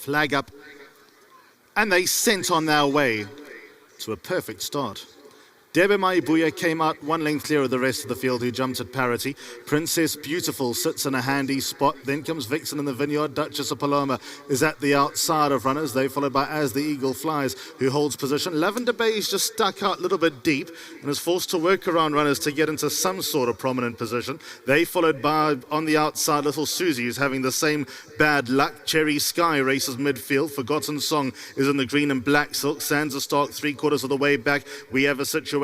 flag up, and they sent on their way to a perfect start. Debe Maibuya came out 1 length clear of the rest of the field, who jumped at parity. Princess Beautiful sits in a handy spot. Then comes Vixen in the Vineyard. Duchess of Paloma is at the outside of runners. They followed by As the Eagle Flies, who holds position. Lavender Bay is just stuck out a little bit deep and is forced to work around runners to get into some sort of prominent position. They followed by, on the outside, Little Suzie, who's having the same bad luck. Cherry Sky races midfield. Forgotten Song is in the green and black silk. Sansa Stark 3/4 of the way back. We have a situation.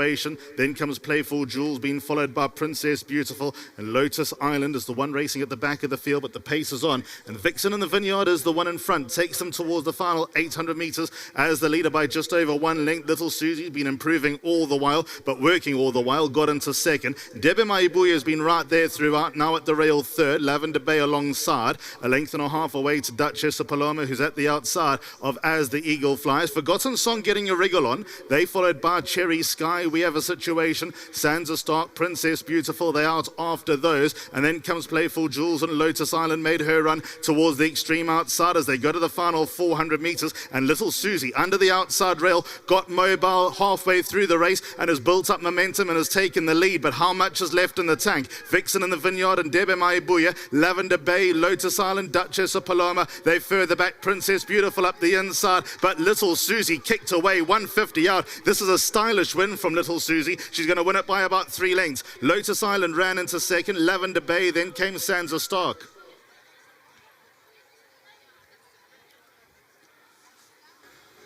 Then comes Playful Jules, being followed by Princess Beautiful, and Lotus Island is the one racing at the back of the field, but the pace is on, and Vixen in the Vineyard is the one in front, takes them towards the final 800 meters as the leader by just over 1 length. Little Susie's been improving all the while, but working all the while, got into second. Debe Maibuya has been right there throughout, now at the rail third. Lavender Bay alongside, 1.5 lengths away to Duchess of Paloma, who's at the outside of As the Eagle Flies. Forgotten Song getting a wriggle on. They followed by Cherry Sky. We have a situation. Sansa Stark, Princess Beautiful, they out after those, and then comes Playful Jules, and Lotus Island made her run towards the extreme outside as they go to the final 400 meters, and Little Suzie under the outside rail got mobile halfway through the race and has built up momentum and has taken the lead, but how much is left in the tank? Vixen in the Vineyard and Debe Maibuya, Lavender Bay, Lotus Island, Duchess of Paloma, they further back Princess Beautiful up the inside, but Little Suzie kicked away 150 out. This is a stylish win from Little Suzie. She's going to win it by about 3 lengths. Lotus Island ran into second. Lavender Bay, then came Sansa Stark.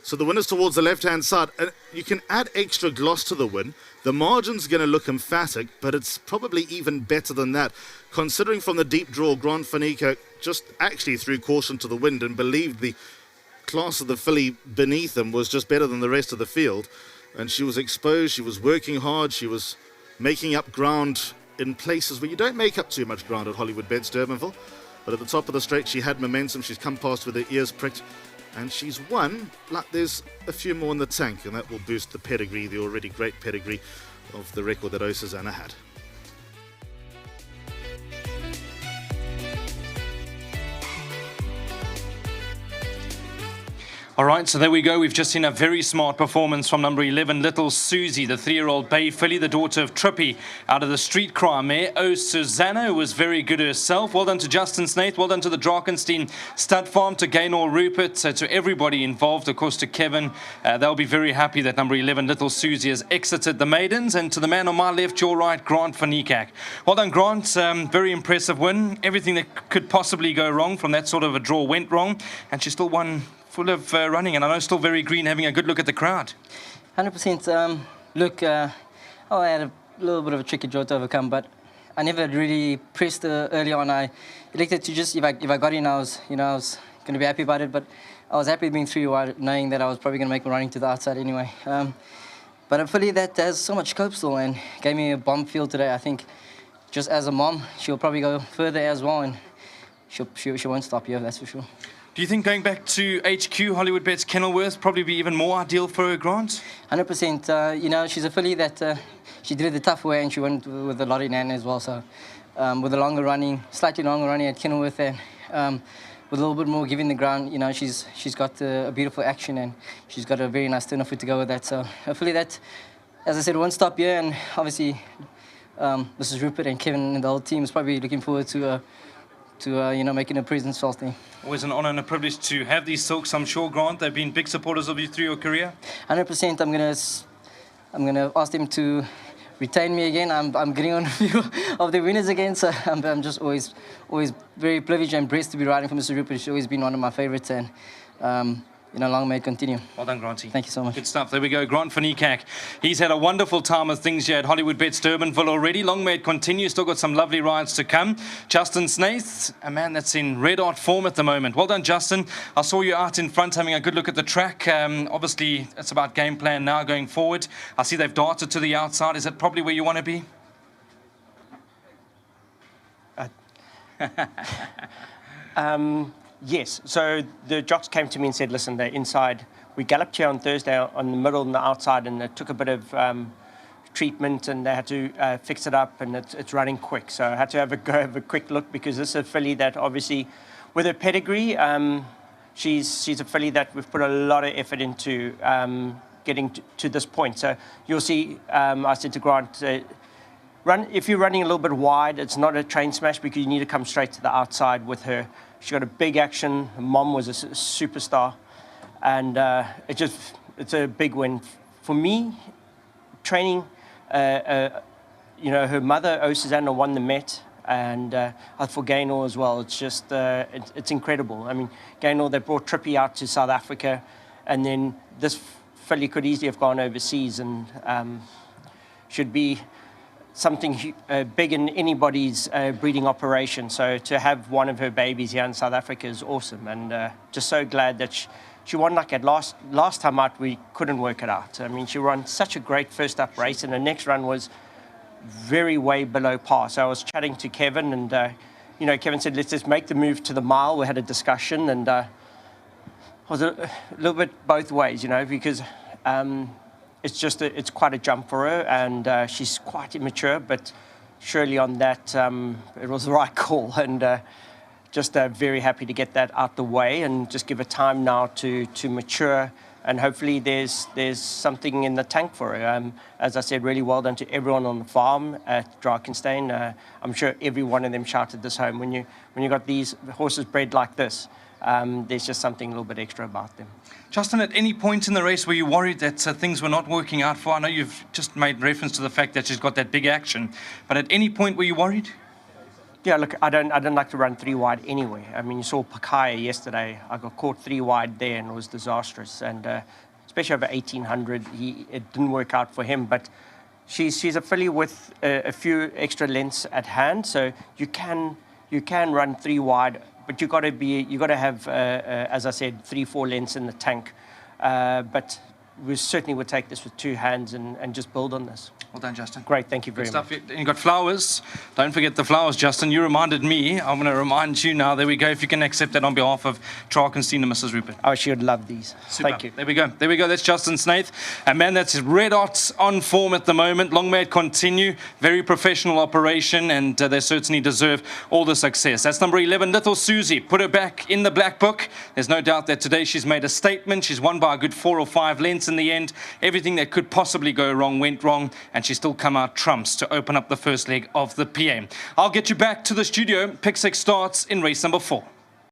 So the winner's towards the left-hand side. You can add extra gloss to the win. The margin's going to look emphatic, but it's probably even better than that, considering from the deep draw, Grant Fanica just actually threw caution to the wind and believed the class of the filly beneath him was just better than the rest of the field. And she was exposed, she was working hard, she was making up ground in places where you don't make up too much ground at Hollywood Bets Durbanville. But at the top of the straight, she had momentum, she's come past with her ears pricked, and she's won. Like there's a few more in the tank, and that will boost the pedigree, the already great pedigree of the record that Osuzana had. All right, so there we go. We've just seen a very smart performance from number 11, Little Suzie, the 3-year-old bay filly, the daughter of Trippy, out of the Street Cry mare. Susanna, who was very good herself. Well done to Justin Snaith. Well done to the Drakenstein Stud Farm, to Gaynor Rupert, to everybody involved, of course, to Kevin. They'll be very happy that number 11, Little Suzie, has exited the maidens. And to the man on my left, your right, Grant Fanicak. Well done, Grant. Very impressive win. Everything that could possibly go wrong from that sort of a draw went wrong, and she still won full of running, and I know still very green, having a good look at the crowd. 100%. Look, I had a little bit of a tricky draw to overcome, but I never really pressed early on. I elected to just, if I got in, I was going to be happy about it, but I was happy being 3 wide, knowing that I was probably going to make my running to the outside anyway. But a filly that has so much scope still and gave me a bomb field today. I think just as a mom, she'll probably go further as well, and she won't stop here, that's for sure. Do you think going back to HQ, Hollywood Bets Kenilworth, probably be even more ideal for her, Grant? 100%. She's a filly that she did it the tough way, and she went with a lot in hand as well. So with a slightly longer running at Kenilworth, and with a little bit more giving the ground, she's got a beautiful action, and she's got a very nice turn of foot to go with that. So a filly that, as I said, won't stop here, and obviously Mrs. Rupert and Kevin and the whole team is probably looking forward to making a presence felt there. Always an honour and a privilege to have these silks, I'm sure, Grant. They've been big supporters of you through your career. 100%. I'm gonna ask them to retain me again. I'm getting on a few of the winners again, so I'm just always very privileged and blessed to be riding for Mr. Rupert. She's always been one of my favourites, and long may it continue. Well done, Granty. Thank you so much. Good stuff. There we go. Grant Fanicak. He's had a wonderful time of things here at Hollywood Bets Durbanville already. Long may it continue. Still got some lovely rides to come. Justin Snaith, a man that's in red-hot form at the moment. Well done, Justin. I saw you out in front having a good look at the track. Obviously, it's about game plan now going forward. I see they've darted to the outside. Is that probably where you want to be? Yes, so the jocks came to me and said, listen, they're inside. We galloped here on Thursday on the middle and the outside, and it took a bit of treatment, and they had to fix it up, and it's running quick. So I had to have a quick look, because this is a filly that obviously, with her pedigree, she's a filly that we've put a lot of effort into getting to this point. So you'll see, I said to Grant, if you're running a little bit wide, it's not a train smash because you need to come straight to the outside with her. She got a big action. Her mom was a superstar, and it's a big win for me. Training, her mother, Susanna, won the Met, and for Gaynor as well. It's just it's incredible. I mean, Gaynor, they brought Trippy out to South Africa, and then this filly could easily have gone overseas and should be something big in anybody's breeding operation. So to have one of her babies here in South Africa is awesome, and just so glad that she won like at last time out. We couldn't work it out. I mean, she ran such a great first up race, and the next run was way below par. So I was chatting to Kevin, and Kevin said, let's just make the move to the mile. We had a discussion, and I was a little bit both ways, because it's quite a jump for her, and she's quite immature, but surely on that it was the right call, and just very happy to get that out the way and just give her time now to mature, and hopefully there's something in the tank for her. As I said, really well done to everyone on the farm at Drakenstein. I'm sure every one of them shouted this home. When you got these horses bred like this, there's just something a little bit extra about them. Justin, at any point in the race were you worried that things were not working out for her? I know you've just made reference to the fact that she's got that big action, but at any point were you worried? Yeah, look, I don't like to run 3 wide anyway. I mean, you saw Pakaya yesterday. I got caught 3 wide there, and it was disastrous. And especially over 1800, it didn't work out for him. But she's a filly with a few extra lengths at hand, so you can run 3 wide. But you got to have, as I said, 3-4 lengths in the tank. But we certainly would take this with 2 hands and just build on this. Well done, Justin. Great, thank you very much. You got flowers. Don't forget the flowers, Justin. You reminded me. I'm going to remind you now. There we go. If you can accept that on behalf of Drakenstein and Mrs. Rupert. Oh, she would love these. Super. Thank you. There we go. There we go. That's Justin Snaith. A man that's red hot on form at the moment. Long may it continue. Very professional operation, and they certainly deserve all the success. That's number 11, Little Suzie. Put her back in the black book. There's no doubt that today she's made a statement. She's won by a good 4 or 5 lengths in the end. Everything that could possibly go wrong went wrong, and she's still come out trumps to open up the first leg of the PA. I'll get you back to the studio. Pick 6 starts in race number 4.